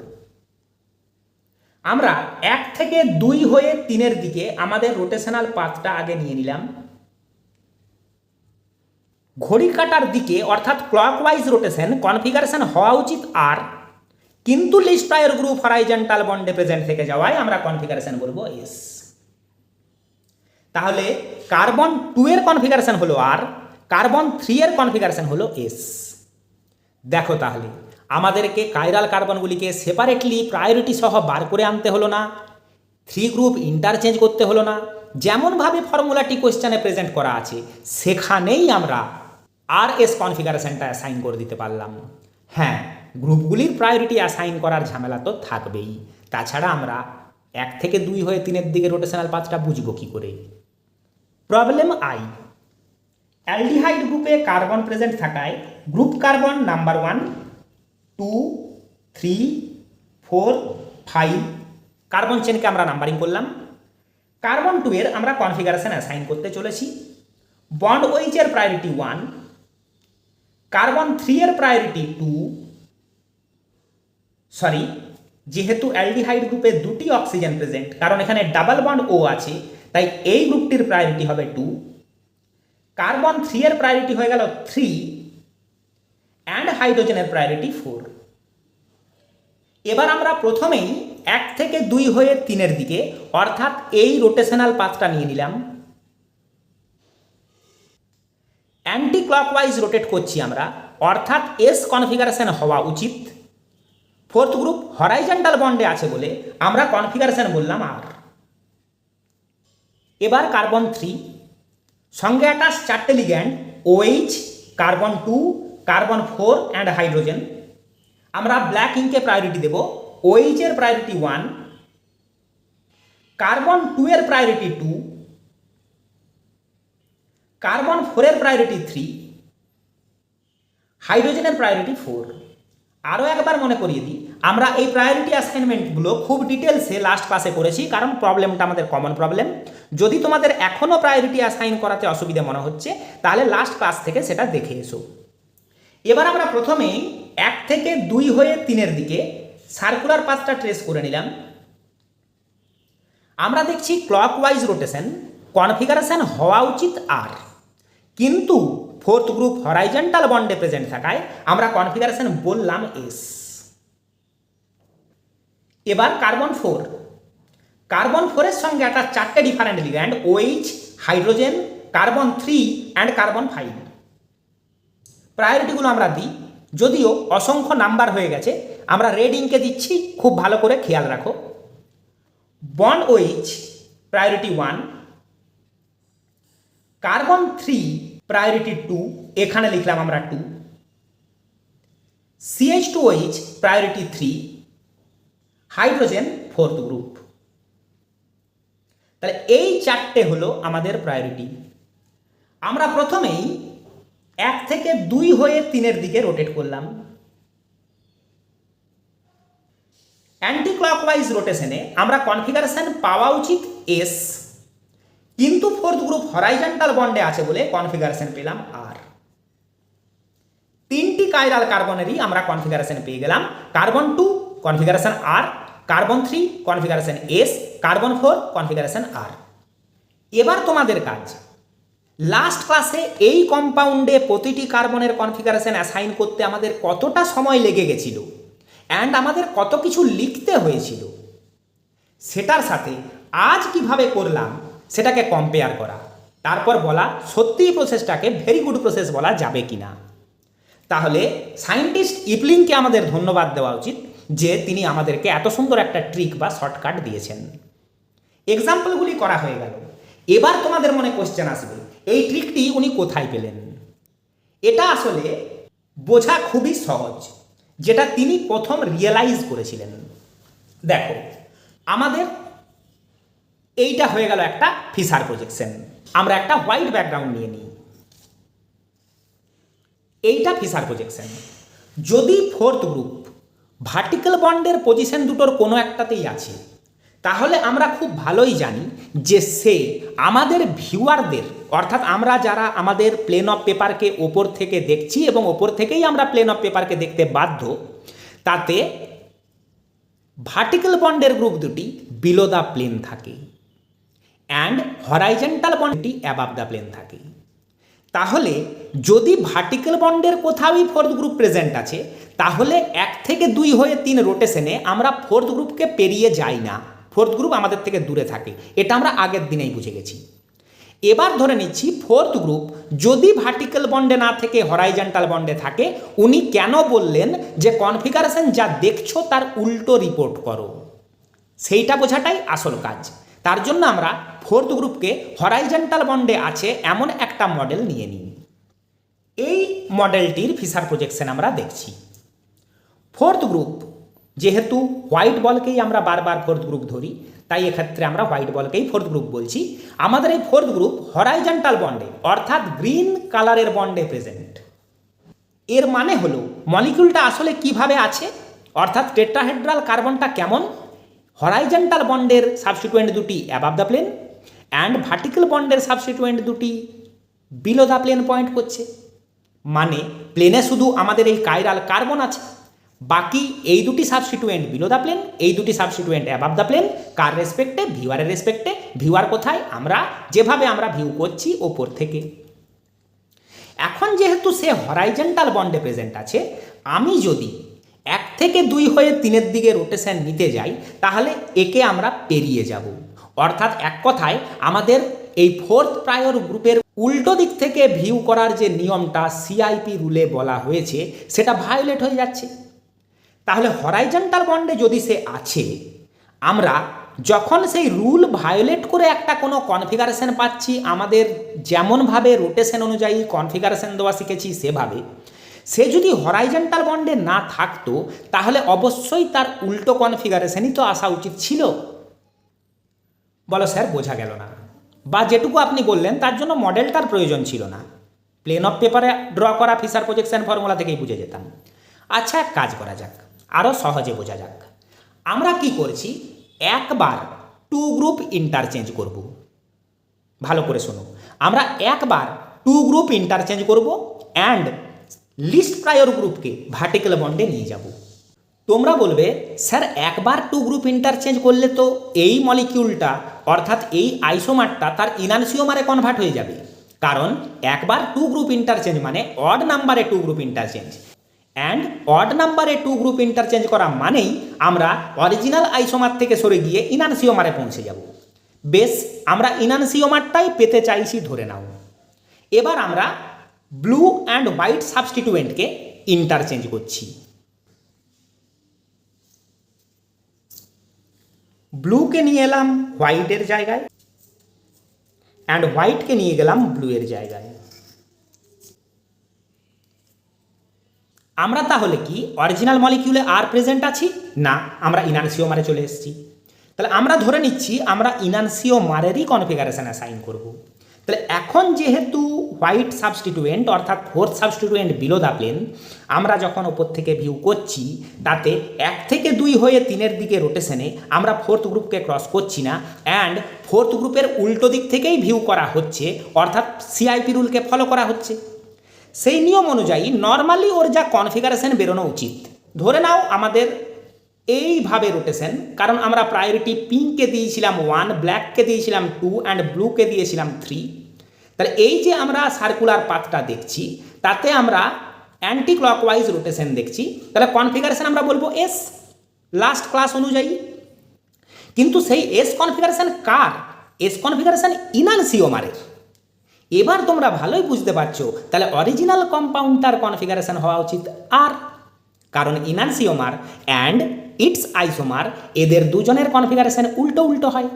[SPEAKER 1] আমরা 1 থেকে 2 হয়ে 3-এর দিকে আমাদের রোটেশনাল পাথটা আগে নিয়ে নিলাম। ঘড়ি কাটার দিকে অর্থাৎ ক্লকওয়াইজ রোটেশন কনফিগারেশন হওয়া উচিত আর, কিন্তু লিস্ট প্রায়র গ্রুপ হরাইজন্টাল বন্ডে প্রেজেন্ট থেকে যাওয়ায় আমরা কনফিগারেশন বলবো এস। তাহলে কার্বন 2 এর কনফিগারেশন হলো আর, কার্বন 3 এর কনফিগারেশন হলো এস। দেখো তাহলে আমাদেরকে কাইরাল কার্বনগুলিকে সেপারেটলি প্রায়োরিটি সহ বার করে আনতে হলো না, 3 গ্রুপ ইন্টারচেঞ্জ করতে হলো না। যেমনভাবে ফর্মুলাটি কোয়েশ্চেনে প্রেজেন্ট করা আছে সেখানেই আমরা আর এস কনফিগারেশনটা অ্যাসাইন করে দিতে পারলাম। হ্যাঁ, গ্রুপগুলির প্রায়োরিটি অ্যাসাইন করার ঝামেলা তো থাকবেই, তাছাড়া আমরা 1 থেকে 2 হয়ে 3-এর দিকে রোটেশনাল পাথটা বুঝবো কী করে। প্রবলেম আই, অ্যালডিহাইড গ্রুপে কার্বন প্রেজেন্ট থাকায় গ্রুপ কার্বন নাম্বার 1 2 3 4 5 কার্বন চেনকে আমরা নাম্বারিং করলাম। কার্বন 2 এর আমরা কনফিগারেশন অ্যাসাইন করতে চলেছি। বন্ড ওইচের প্রায়োরিটি 1, কার্বন 3 এর প্রায়োরিটি 2, সরি, যেহেতু অ্যালডিহাইড গ্রুপে 2টি অক্সিজেন প্রেজেন্ট, কারণ এখানে ডাবল বন্ড ও আছে, তাই এই গ্রুপটির প্রায়োরিটি হবে 2। কার্বন 3 এর প্রায়োরিটি হয়ে গেল 3 অ্যান্ড হাইড্রোজেনের প্রায়োরিটি 4। এবার আমরা প্রথমেই 1 থেকে 2 হয়ে 3-এর দিকে অর্থাৎ এই রোটেশনাল পাথটা নিয়ে নিলাম। অ্যান্টি ক্লকওয়াইজ রোটেট করছি আমরা, অর্থাৎ এস কনফিগারেশন হওয়া উচিত। 4th গ্রুপ হরাইজন্টাল বন্ডে আছে বলে আমরা কনফিগারেশন বললাম আর। এবার কার্বন 3 সঙ্গে অ্যাটাচ 4টে ligand OH, carbon 2, carbon 4 and hydrogen. আমরা ব্ল্যাক ইঙ্কে প্রায়োরিটি দেব। OH এর প্রায়োরিটি 1, কার্বন 2 এর প্রায়োরিটি 2, কার্বন 4 এর প্রায়োরিটি 3, হাইড্রোজেনের প্রায়োরিটি 4। আরও একবার মনে করিয়ে দিই, আমরা এই প্রায়োরিটি অ্যাসাইনমেন্টগুলো খুব ডিটেলসে লাস্ট ক্লাসে করেছি, কারণ প্রবলেমটা আমাদের কমন প্রবলেম। যদি তোমাদের এখনও প্রায়োরিটি অ্যাসাইন করাতে অসুবিধা মনে হচ্ছে তাহলে লাস্ট ক্লাস থেকে সেটা দেখে এসো। এবার আমরা প্রথমেই 1 থেকে 2 হয়ে 3-এর দিকে সার্কুলার পাথটা ট্রেস করে নিলাম। আমরা দেখছি ক্লকওয়াইজ রোটেশন কনফিগারেশন হওয়া উচিত আর, কিন্তু 4th গ্রুপ হরাইজন্টাল বন্ডে প্রেজেন্ট থাকায় আমরা কনফিগারেশন বললাম এস। এবার কার্বন 4, কার্বন 4 এর সঙ্গে একটা 4টে different ligand OH, hydrogen, carbon 3 and carbon 5। প্রায়োরিটিগুলো আমরা দিই, যদিও অসংখ্য নাম্বার হয়ে গেছে, আমরা রেড ইঙ্কে দিচ্ছি, খুব ভালো করে খেয়াল রাখো। Bond OH priority 1, carbon 3 priority 2, এখানে লিখলাম আমরা 2, CH2OH priority 3, hydrogen fourth group. তাহলে এই চারটে হলো আমাদের প্রায়োরিটি। আমরা প্রথমেই 1 থেকে 2 হয়ে 3-এর দিকে রোটেট করলাম। অ্যান্টি ক্লকওয়াইজ রোটেশনে আমরা কনফিগারেশন পাওয়া উচিত এস, কিন্তু ফোর্থ গ্রুপ হরাইজন্টাল বন্ডে আছে বলে কনফিগারেশন পেলাম আর। 3টি কাইরাল কার্বনেরই আমরা কনফিগারেশন পেয়ে গেলাম, carbon 2 configuration R, carbon 3 configuration S, carbon 4 configuration R. এবার তোমাদের কাজ, লাস্ট ক্লাসে এই কম্পাউন্ডে প্রতিটি কার্বনের কনফিগারেশন অ্যাসাইন করতে আমাদের কতটা সময় লেগে গেছিল অ্যান্ড আমাদের কত কিছু লিখতে হয়েছিল, সেটার সাথে আজ কিভাবে করলাম সেটাকে কম্পেয়ার করা, তারপর বলা সত্যিই প্রসেসটাকে ভেরি গুড প্রসেস বলা যাবে কিনা। তাহলে সায়েন্টিস্ট ইপলিংকে আমাদের ধন্যবাদ দেওয়া উচিত যে তিনি আমাদেরকে এত সুন্দর একটা ট্রিক বা শর্টকাট দিয়েছেন। এক্সাম্পলগুলি করা হয়ে গেল। এবার তোমাদের মনে কোশ্চেন আসবে, এই ট্রিকটি উনি কোথায় পেলেন? এটা আসলে বোঝা খুবই সহজ, যেটা তিনি প্রথম রিয়েলাইজ করেছিলেন। দেখো, আমাদের এইটা হয়ে গেল একটা ফিশার প্রজেকশন। আমরা একটা হোয়াইট ব্যাকগ্রাউন্ড নিয়ে নিই, এইটা ফিশার প্রজেকশন। যদি ফোর্থ গ্রুপ ভার্টিক্যাল বন্ডের পজিশন দুটোর কোনো একটাতেই আছে, তাহলে আমরা খুব ভালোই জানি যে সে আমাদের ভিউয়ারদের, অর্থাৎ আমরা যারা আমাদের প্লেন অফ পেপারকে ওপর থেকে দেখছি এবং ওপর থেকেই আমরা প্লেন অফ পেপারকে দেখতে বাধ্য, তাতে ভার্টিক্যাল বন্ডের গ্রুপ দুটি বিলো দ্য প্লেন থাকে অ্যান্ড হরাইজন্টাল বন্ডটি অ্যাবাভ দ্য প্লেন থাকে। তাহলে যদি ভার্টিক্যাল বন্ডের কোথাওই ফোর্থ গ্রুপ প্রেজেন্ট আছে, তাহলে 1 থেকে 2 হয়ে 3 রোটেশনে আমরা ফোর্থ গ্রুপকে পেরিয়ে যাই না, ফোর্থ গ্রুপ আমাদের থেকে দূরে থাকে। এটা আমরা আগের দিনেই বুঝে গেছি। এবার ধরে নিচ্ছি ফোর্থ গ্রুপ যদি ভার্টিক্যাল বন্ডে না থেকে হরাইজন্টাল বন্ডে থাকে, উনি কেন বললেন যে কনফিগারেশন যা দেখছো তার উল্টো রিপোর্ট করো, সেইটা বোঝাটাই আসল কাজ। তার জন্য আমরা ফোর্থ গ্রুপকে হরাইজন্টাল বন্ডে আছে এমন একটা মডেল নিয়ে নিই। এই মডেলটির ফিশার প্রজেকশন আমরা দেখছি। ফোর্থ গ্রুপ, যেহেতু হোয়াইট বলকেই আমরা বারবার ফোর্থ গ্রুপ ধরি, তাই এক্ষেত্রে আমরা হোয়াইট বলকেই ফোর্থ গ্রুপ বলছি। আমাদের এই ফোর্থ গ্রুপ হরাইজন্টাল বন্ডে, অর্থাৎ গ্রিন কালারের বন্ডে প্রেজেন্ট। এর মানে হলো মলিকিউলটা আসলে কিভাবে আছে, অর্থাৎ টেট্রাহেড্রাল কার্বনটা কেমন। হরাইজন্টাল বন্ডের সাবস্টিটুয়েন্ট দুটি above the plain and vertical বন্ডের সাবস্টিটুয়েন্ট দুটি বিলো দ্য প্লেন পয়েন্ট করছে। মানে প্লেনে শুধু আমাদের এই কাইরাল কার্বন আছে, বাকি এই দুটি সাবস্টিটুয়েন্ট বিলো দ্য প্লেন, এই দুটি সাবস্টিটুয়েন্ট অ্যাবাভ দ্য প্লেন। কার রেসপেক্টে? ভিউয়ারের রেসপেক্টে। ভিউয়ার কোথায়? আমরা যেভাবে আমরা ভিউ করছি ওপর থেকে। এখন যেহেতু সে হরাইজন্টাল বন্ডে প্রেজেন্ট আছে, আমি যদি 1 থেকে 2 হয়ে 3-এর দিকে রোটেশন নিতে যাই, তাহলে একে আমরা পেরিয়ে যাব। অর্থাৎ এক কথায় আমাদের এই ফোর্থ প্রায়র গ্রুপের উল্টো দিক থেকে ভিউ করার যে নিয়মটা সিআইপি রুলে বলা হয়েছে, সেটা ভায়োলেট হয়ে যাচ্ছে। তাহলে হরাইজন্টাল বন্ডে যদি সে আছে, আমরা যখন সেই রুল ভায়োলেট করে একটা কোনো কনফিগারেশন পাচ্ছি, আমাদের যেমনভাবে রোটেশন অনুযায়ী কনফিগারেশন দেওয়া শিখেছি সেভাবে, সে যদি হরাইজন্টাল বন্ডে না থাকতো, তাহলে অবশ্যই তার উল্টো কনফিগারেশনই তো আসা উচিত ছিল। বলো স্যার, বোঝা গেল না, বা যেটুকু আপনি বললেন তার জন্য মডেলটার প্রয়োজন ছিল না, প্লেন অফ পেপারে ড্র করা ফিশার প্রজেকশন ফর্মুলা থেকেই বুঝে যেতাম। আচ্ছা, এক কাজ করা যাক, আরও সহজে বোঝা যাক। আমরা কি করছি, একবার 2 গ্রুপ ইন্টারচেঞ্জ করব। ভালো করে শোনো, আমরা একবার 2 গ্রুপ ইন্টারচেঞ্জ করব অ্যান্ড লিস্ট প্রায়র গ্রুপকে ভার্টিক্যাল বন্ডে নিয়ে যাব। তোমরা বলবে, স্যার একবার 2 গ্রুপ ইন্টারচেঞ্জ করলে তো এই মলিকিউলটা, অর্থাৎ এই আইসোমারটা তার ইনানসিওমারে কনভার্ট হয়ে যাবে। কারণ একবার 2 গ্রুপ ইন্টারচেঞ্জ মানে অড নাম্বারে 2 গ্রুপ ইন্টারচেঞ্জ, অ্যান্ড অড নাম্বারে 2 গ্রুপ ইন্টারচেঞ্জ করা মানেই আমরা অরিজিনাল আইসোমার থেকে সরে গিয়ে ইনানসিওমারে পৌঁছে যাব। বেশ, আমরা ইনানসিওমারটাই পেতে চাইছি ধরে নাও। এবার আমরা ব্লু অ্যান্ড হোয়াইট সাবস্টিটুয়েন্টকে ইন্টারচেঞ্জ করছি। ব্লুকে নিয়ে এলাম হোয়াইটের জায়গায় অ্যান্ড হোয়াইটকে নিয়ে গেলাম ব্লু এর জায়গায়। আমরা তাহলে কি অরিজিনাল মলিকিউলে আর প্রেজেন্ট আছি? না, আমরা ইনানসিওমারে চলে এসেছি। তাহলে আমরা ধরে নিচ্ছি আমরা ইনানসিওমারেরই কনফিগারেশন অ্যাসাইন করব। তাহলে এখন যেহেতু হোয়াইট সাবস্টিটুয়েন্ট অর্থাৎ ফোর্থ সাবস্টিটুয়েন্ট বিলো দ্য প্লেন, আমরা যখন ওপর থেকে ভিউ করছি তাতে 1 থেকে 2 হয়ে 3-এর দিকে রোটেশনে আমরা ফোর্থ গ্রুপকে ক্রস করছি না, অ্যান্ড ফোর্থ গ্রুপের উল্টো দিক থেকেই ভিউ করা হচ্ছে, অর্থাৎ সিআইপি রুলকে ফলো করা হচ্ছে। সেই নিয়ম অনুযায়ী নর্মালি ওর যা কনফিগারেশন বেরোনো উচিত, ধরে নাও আমাদের এইভাবে রোটেশন, কারণ আমরা প্রায়োরিটি পিঙ্ককে দিয়েছিলাম 1, ব্ল্যাককে দিয়েছিলাম 2 অ্যান্ড ব্লুকে দিয়েছিলাম 3। তাহলে এই যে আমরা সার্কুলার পাথটা দেখছি তাতে আমরা অ্যান্টি ক্লকওয়াইজ রোটেশন দেখছি, তাহলে কনফিগারেশন আমরা বলবো এস, লাস্ট ক্লাস অনুযায়ী। কিন্তু সেই এস কনফিগারেশন কার? এস কনফিগারেশন ইনানসিওমারের। এবার তোমরা ভালোই বুঝতে পারছো তাহলে অরিজিনাল কম্পাউন্ডটার কনফিগারেশন হওয়া উচিত আর, কারণ ইনানসিওমার অ্যান্ড ইটস আইসোমার এদের দুজনের কনফিগারেশন উল্টো উল্টো হয়,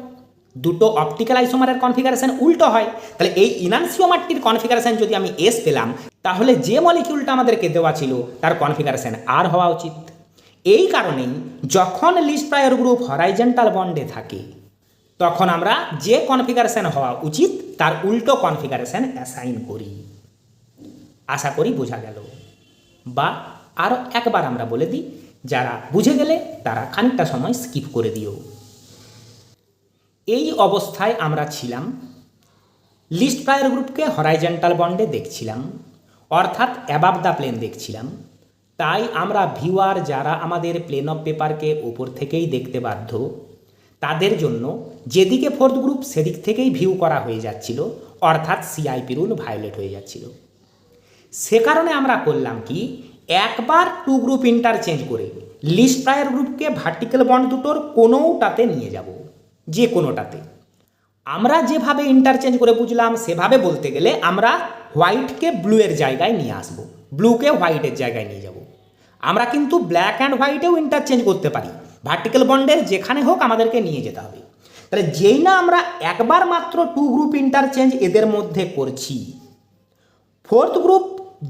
[SPEAKER 1] দুটো অপটিক্যাল আইসোমারের কনফিগারেশন উল্টো হয়। তাহলে এই ইনানসিওমারটির কনফিগারেশন যদি আমি এস পেলাম, তাহলে যে মলিকিউলটা আমাদেরকে দেওয়া ছিল তার কনফিগারেশন আর হওয়া উচিত। এই কারণেই যখন লিস্ট প্রায়র গ্রুপ হরাইজন্টাল বন্ডে থাকে তখন আমরা যে কনফিগারেশন হওয়া উচিত তার উল্টো কনফিগারেশন অ্যাসাইন করি। আশা করি বোঝা গেল, বা আরও একবার আমরা বলে দিই, যারা বুঝে গেলে তারা খানিকটা সময় স্কিপ করে দিও। এই অবস্থায় আমরা ছিলাম, লিস্ট প্রায়র গ্রুপকে হরাইজন্টাল বন্ডে দেখছিলাম, অর্থাৎ অ্যাবাভ দ্য প্লেন দেখছিলাম। তাই আমরা ভিউয়ার যারা আমাদের প্লেন অফ পেপারকে উপর থেকেই দেখতে বাধ্য, তাদের জন্য যেদিকে ফোর্থ গ্রুপ সেদিক থেকেই ভিউ করা হয়ে যাচ্ছিল, অর্থাৎ সিআইপি রুল ভায়োলেট হয়ে যাচ্ছিল। সে কারণে আমরা করলাম কি, একবার 2 গ্রুপ ইন্টারচেঞ্জ করে লিস্ট প্রায়র গ্রুপকে ভার্টিক্যাল বন্ড দুটোর কোনোটাতে নিয়ে যাব, যে কোনোটাতে। আমরা যেভাবে ইন্টারচেঞ্জ করে বুঝলাম সেভাবে বলতে গেলে আমরা হোয়াইটকে ব্লুয়ের জায়গায় নিয়ে আসব, ব্লুকে হোয়াইটের জায়গায় নিয়ে যাব। আমরা কিন্তু ব্ল্যাক অ্যান্ড হোয়াইটেও ইন্টারচেঞ্জ করতে পারি, ভার্টিক্যাল বন্ডের যেখানে হোক আমাদেরকে নিয়ে যেতে হবে। তাহলে যেই না আমরা একবার মাত্র 2 গ্রুপ ইন্টারচেঞ্জ এদের মধ্যে করছি, fourth group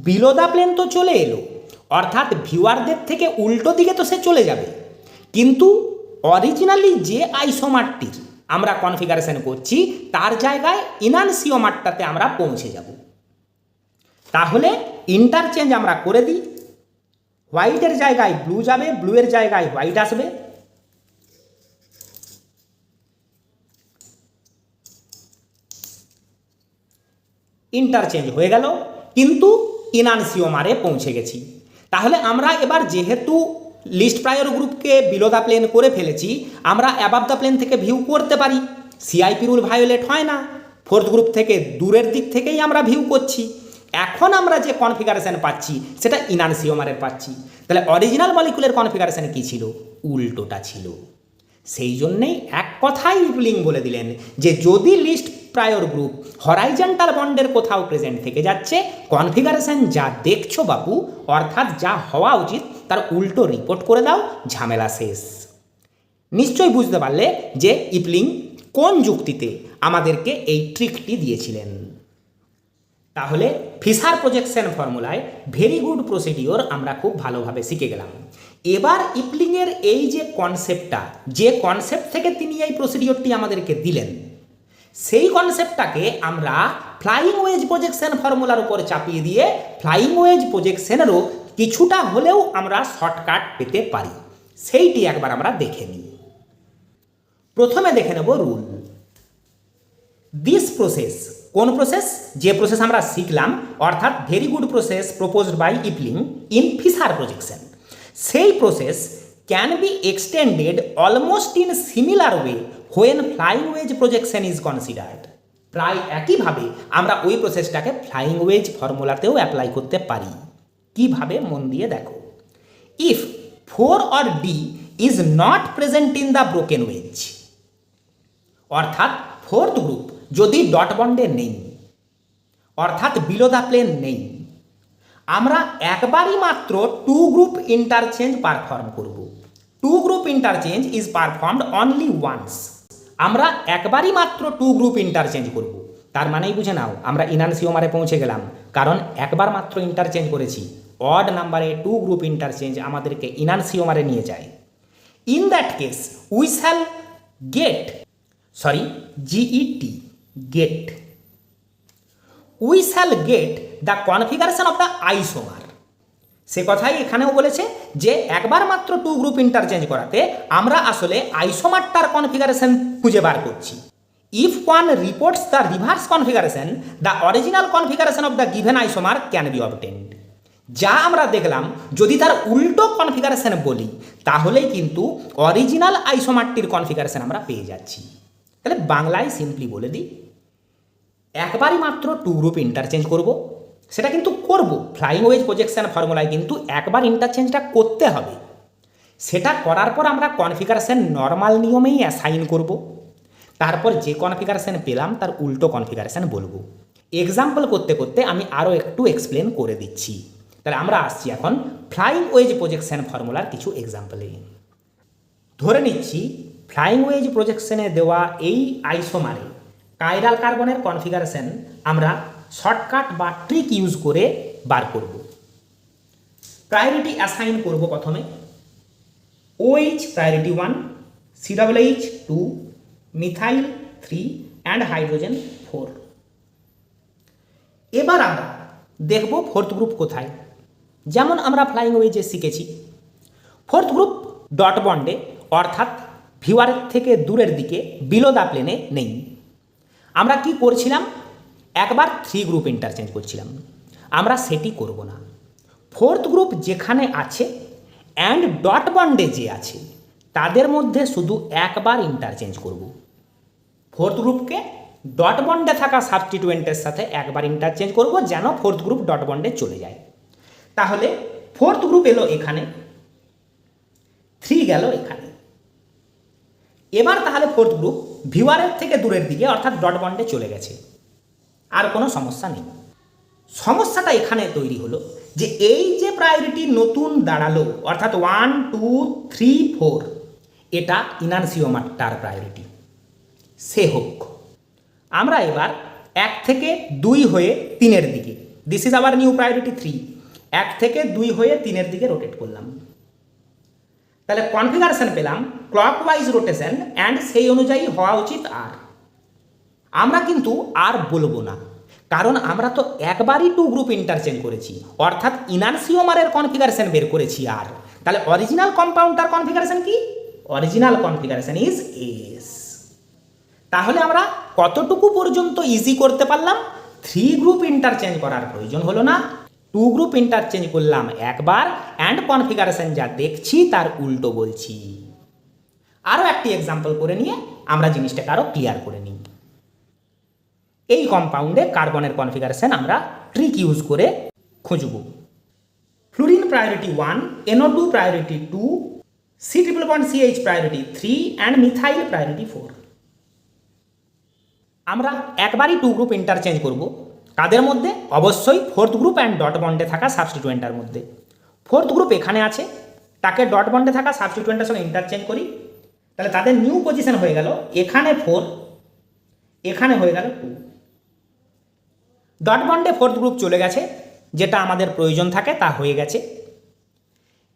[SPEAKER 1] below the plane তো চলে এলো, অর্থাৎ ভিউয়ারদের থেকে উল্টো দিকে তো সে চলে যাবে, কিন্তু অরিজিনালি যে আইসোমারটির আমরা কনফিগারেশন করছি তার জায়গায় ইনানসিওমারটাতে আমরা পৌঁছে যাব। তাহলে ইন্টারচেঞ্জ আমরা করে দিই, হোয়াইটের জায়গায় ব্লু যাবে, ব্লুয়ের জায়গায় হোয়াইট আসবে। ইন্টারচেঞ্জ হয়ে গেল, কিন্তু ইনানসিওমারে পৌঁছে গেছি। তাহলে আমরা এবার যেহেতু লিস্ট প্রায়র গ্রুপকে বিলো দ্য প্লেন করে ফেলেছি, আমরা অ্যাবাভ দ্য প্লেন থেকে ভিউ করতে পারি, সিআইপি রুল ভায়োলেট হয় না, ফোর্থ গ্রুপ থেকে দূরের দিক থেকেই আমরা ভিউ করছি। এখন আমরা যে কনফিগারেশন পাচ্ছি সেটা ইনানসিওমারের পাচ্ছি। তাহলে অরিজিনাল মলিকুলের কনফিগারেশন কি ছিল? উল্টোটা ছিল। সেই জন্যেই এক কথাই ইপলিং বলে দিলেন যে যদি লিস্ট প্রায়র গ্রুপ হরাইজন্টাল বন্ডের কোথাও প্রেজেন্ট থেকে যাচ্ছে, কনফিগারেশন যা দেখছো বাপু, অর্থাৎ যা হওয়া উচিত তার উল্টো রিপোর্ট করে দাও, ঝামেলা শেষ। নিশ্চয়ই বুঝতে পারলে যে ইপলিং কোন যুক্তিতে আমাদেরকে এই ট্রিকটি দিয়েছিলেন। তাহলে ফিশার প্রজেকশন ফর্মুলায় ভেরি গুড প্রসিডিওর আমরা খুব ভালোভাবে শিখে গেলাম। এবার ইপলিংয়ের এই যে কনসেপ্টটা, যে কনসেপ্ট থেকে তিনি এই প্রসিডিওরটি আমাদেরকে দিলেন, সেই কনসেপ্টটাকে আমরা ফ্লাইং ওয়েজ প্রজেকশন ফর্মুলার উপর চাপিয়ে দিয়ে ফ্লাইং ওয়েজ প্রজেকশনেরও কিছুটা হলেও আমরা শর্টকাট পেতে পারি। সেইটি একবার আমরা দেখে নিই। প্রথমে দেখে নেব রুল। দিস প্রসেস, কোন প্রসেস? যে প্রসেস আমরা শিখলাম, অর্থাৎ very good process proposed by Epling in Fischer projection, সেই process can be extended almost in similar way when flying wedge projection is considered. প্রায় একইভাবে আমরা ওই প্রসেসটাকে ফ্লাইং ওয়েজ ফর্মুলাতেও অ্যাপ্লাই করতে পারি। কিভাবে? মন দিয়ে দেখো। If 4 or D is not present in the broken wedge, অর্থাৎ ফোর্থ গ্রুপ যদি ডট বন্ডে নেই, অর্থাৎ বিলো দ্য প্লেন নেই, আমরা একবারই মাত্র 2 গ্রুপ ইন্টারচেঞ্জ পারফর্ম করব। 2 group interchange is performed only once. আমরা একবারই মাত্র 2 গ্রুপ ইন্টারচেঞ্জ করব। তার মানেই বুঝে নাও আমরা ইনানসিওমারে পৌঁছে গেলাম, কারণ একবার মাত্র ইন্টারচেঞ্জ করেছি। অড নাম্বারে 2 গ্রুপ ইন্টারচেঞ্জ আমাদেরকে ইনানসিওমারে নিয়ে যায়। In that case, we shall get, get, we shall get the configuration of the isomer. সে কথাই এখানেও বলেছে যে একবার মাত্র টু গ্রুপ ইন্টারচেঞ্জ করাতে আমরা আসলে আইসোমারটার কনফিগারেশন খুঁজে বার করছি। If one reports the reverse configuration, the original configuration of the given isomer can be obtained. যা আমরা দেখলাম, যদি তার উল্টো কনফিগারেশন বলি তাহলেই কিন্তু অরিজিনাল আইসোমারটির কনফিগারেশন আমরা পেয়ে যাচ্ছি। তাহলে বাংলায় সিম্পলি বলে দিই, একবারই মাত্র টু গ্রুপ ইন্টারচেঞ্জ করব, সেটা কিন্তু করব ফ্লাইং ওয়েজ প্রজেকশন ফর্মুলায় কিন্তু একবার ইন্টারচেঞ্জটা করতে হবে। সেটা করার পর আমরা কনফিগারেশন নর্মাল নিয়মেই অ্যাসাইন করব, তারপর যে কনফিগারেশন পেলাম তার উল্টো কনফিগারেশন বলবো। এক্সাম্পল করতে করতে আমি আরও একটু এক্সপ্লেন করে দিচ্ছি। তাহলে আমরা আসছি এখন ফ্লাইং ওয়েজ প্রজেকশন ফর্মুলার কিছু এক্সাম্পলে। ধরে নিচ্ছি ফ্লাইং ওয়েজ প্রজেকশনে দেওয়া এই আইসোমারে কাইরাল কার্বনের কনফিগারেশন আমরা শর্টকাট বা ট্রিক ইউজ করে বার করব। প্রায়োরিটি অ্যাসাইন করব প্রথমে OH priority 1, COOH 2, methyl 3 and hydrogen 4। এবার আমরা দেখব ফোর্থ গ্রুপ কোথায়। যেমন আমরা ফ্লাইং ওয়েজে শিখেছি, ফোর্থ গ্রুপ ডট বন্ডে অর্থাৎ ভিওয়ারের থেকে দূরের দিকে বিলো দ্য প্লেনে নেই। আমরা কি করছিলাম, একবার থ্রি গ্রুপ ইন্টারচেঞ্জ করছিলাম, আমরা সেটি করব না। ফোর্থ গ্রুপ যেখানে আছে অ্যান্ড ডট বন্ডে যে আছে তাদের মধ্যে শুধু একবার ইন্টারচেঞ্জ করব। ফোর্থ গ্রুপকে ডট বন্ডে থাকা সাবস্টিটুয়েন্টের সাথে একবার ইন্টারচেঞ্জ করব যেন ফোর্থ গ্রুপ ডট বন্ডে চলে যায়। তাহলে ফোর্থ গ্রুপ এলো এখানে, 3 গেল এখানে। এবার তাহলে ফোর্থ গ্রুপ ভিওয়ারের থেকে দূরের দিকে অর্থাৎ ডট বন্ডে চলে গেছে, আর কোনো সমস্যা নেই। সমস্যাটা এখানে তৈরি হলো যে এই যে প্রায়োরিটি নতুন দাঁড়ালো অর্থাৎ 1, 2, 3, 4 এটা ইনানসিওমারটার প্রায়োরিটি, সে হোক। আমরা এবার 1 থেকে 2 হয়ে 3-এর দিকে, this is our new priority 3, 1 থেকে 2 হয়ে 3-এর দিকে রোটেট করলাম। তাহলে কনফিগারেশন পেলাম ক্লকওয়াইজ রোটেশন অ্যান্ড সেই অনুযায়ী হওয়া উচিত আর। আমরা কিন্তু আর বলবো না, কারণ আমরা তো একবারই টু গ্রুপ ইন্টারচেঞ্জ করেছি অর্থাৎ ইনানসিওমারের কনফিগারেশন বের করেছি আর। তাহলে অরিজিনাল কম্পাউন্ডটার কনফিগারেশন কি? Original configuration is S. তাহলে আমরা কতটুকু পর্যন্ত ইজি করতে পারলাম? 3 গ্রুপ ইন্টারচেঞ্জ করার প্রয়োজন হলো না, 2 গ্রুপ ইন্টারচেঞ্জ করলাম একবার অ্যান্ড কনফিগারেশন যা দেখছি তার উল্টো বলছি। আরও একটি এক্সাম্পল করে নিয়ে আমরা জিনিসটাকে আরও ক্লিয়ার করে নিই। এই কম্পাউন্ডে কার্বনের কনফিগারেশন আমরা ট্রিক ইউজ করে খুঁজব। Fluorine priority 1, NO2 priority 2, C++CH priority 3 and methyl priority 4। আমরা একবারই 2 গ্রুপ ইন্টারচেঞ্জ করব, কাদের মধ্যে? অবশ্যই ফোর্থ গ্রুপ অ্যান্ড ডট বন্ডে থাকা সাবস্টিটুয়েন্টার মধ্যে। ফোর্থ গ্রুপ এখানে আছে, তাকে ডট বন্ডে থাকা সাবস্টিটুয়েন্টের সঙ্গে ইন্টারচেঞ্জ করি, তাহলে তাদের নিউ পজিশন হয়ে গেল এখানে 4, এখানে হয়ে গেল 2। ডট বন্ডে ফোর্থ গ্রুপ চলে গেছে, যেটা আমাদের প্রয়োজন থাকে তা হয়ে গেছে।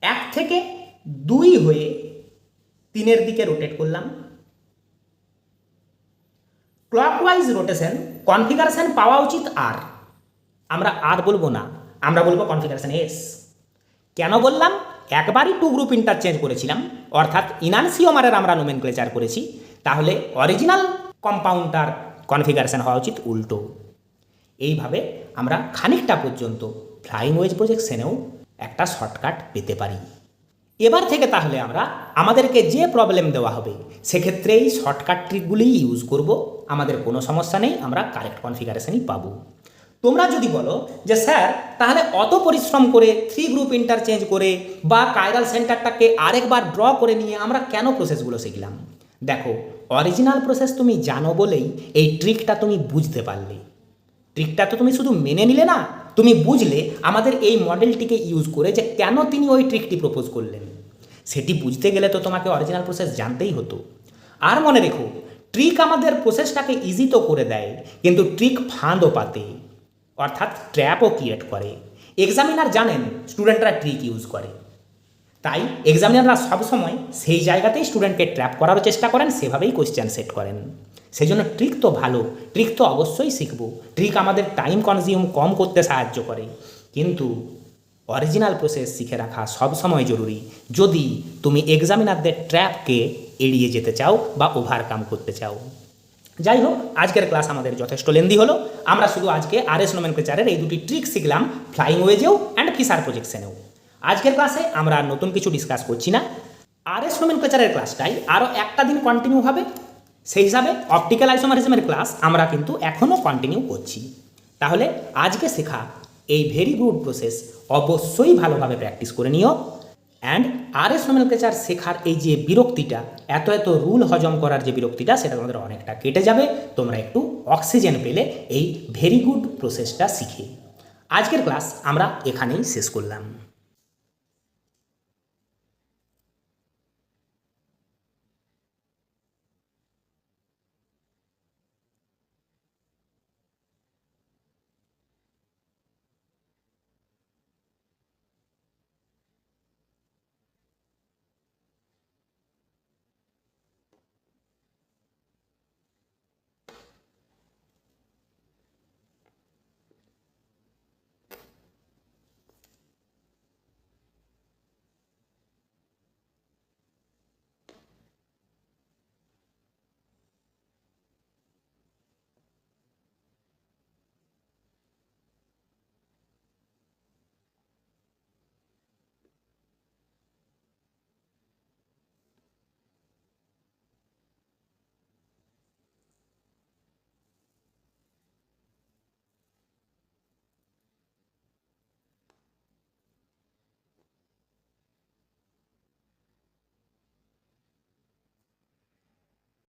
[SPEAKER 1] 1 থেকে 2 হয়ে 3-এর দিকে রোটেট করলাম। ক্লকওয়াইজ রোটেশন কনফিগারেশন পাওয়া উচিত আর, আমরা আর বলবো না, আমরা বলবো কনফিগারেশন এস। কেন বললাম? একবারই 2 গ্রুপ ইন্টারচেঞ্জ করেছিলাম অর্থাৎ ইনানসিওমারের আমরা নোমেনক্লেচার করেছি, তাহলে অরিজিনাল কম্পাউন্ডটার কনফিগারেশন হওয়া উচিত উল্টো। এইভাবে আমরা খানিকটা পর্যন্ত ফ্লাইং ওয়েজ প্রজেকশনেও একটা শর্টকাট পেতে পারি। এবার থেকে তাহলে আমরা আমাদেরকে যে প্রবলেম দেওয়া হবে সেক্ষেত্রে এই শর্টকাট ট্রিকগুলিই ইউজ করব, আমাদের কোনো সমস্যা নেই, আমরা কারেক্ট কনফিগারেশনই পাবো। তোমরা যদি বলো যে স্যার তাহলে অত পরিশ্রম করে 3 গ্রুপ ইন্টারচেঞ্জ করে বা কাইরাল সেন্টারটাকে আরেকবার ড্র করে নিয়ে আমরা কেন প্রসেসগুলো শিখলাম? দেখো, অরিজিনাল প্রসেস তুমি জানো বলেই এই ট্রিকটা তুমি বুঝতে পারলে। ট্রিকটা তো তুমি শুধু মেনে নিলে না, তুমি বুঝলে আমাদের এই মডেলটিকে ইউজ করে যে কেন তিনি ওই ট্রিকটি প্রপোজ করলেন। সেটি বুঝতে গেলে তো তোমাকে অরিজিনাল প্রসেস জানতেই হতো। আর মনে রেখো, ট্রিক আমাদের প্রসেসটাকে ইজি তো করে দেয়, কিন্তু ট্রিক ফাঁদও পাতে অর্থাৎ ট্র্যাপও ক্রিয়েট করে। এক্সামিনার জানেন স্টুডেন্টরা ট্রিক ইউজ করে, তাই এক্সামিনাররা সবসময় সেই জায়গাতেই স্টুডেন্টকে ট্র্যাপ করারও চেষ্টা করেন, সেভাবেই কোয়েশ্চেন সেট করেন। সেই জন্য ট্রিক তো ভালো, ট্রিক তো অবশ্যই শিখব, ট্রিক আমাদের টাইম কনজিউম কম করতে সাহায্য করে, কিন্তু অরিজিনাল প্রসেস শিখে রাখা সবসময় জরুরি যদি তুমি এক্সামিনারদের ট্র্যাপকে এড়িয়ে যেতে চাও বা ওভারকাম করতে চাও। যাই হোক, আজকের ক্লাস আমাদের যথেষ্ট লেন্দি হলো। আমরা শুধু আজকে আরএস নোমেনক্লেচারের এই দুটি ট্রিক শিখলাম, ফ্লাইং ওয়েজেও অ্যান্ড ফিশার প্রজেকশনেও। আজকের ক্লাসে আমরা আর নতুন কিছু ডিসকাস করছি না। আরএস নোমেনক্লেচারের ক্লাসটাই আরও একটা দিন কন্টিনিউ হবে, সেই হিসাবে অপটিক্যাল আইসোমারিজমের ক্লাস আমরা কিন্তু এখনও কন্টিনিউ করছি। তাহলে আজকে শেখা এই ভেরি গুড প্রসেস অবশ্যই ভালোভাবে প্র্যাকটিস করে নিও। অ্যান্ড আরএস নোমেনক্লেচার শেখার এই যে বিরক্তিটা, এত রুল হজম করার যে বিরক্তিটা, সেটা তোমাদের অনেকটা কেটে যাবে। তোমরা একটু অক্সিজেন পেলে এই ভেরি গুড প্রসেসটা শিখে। আজকের ক্লাস আমরা এখানেই শেষ করলাম।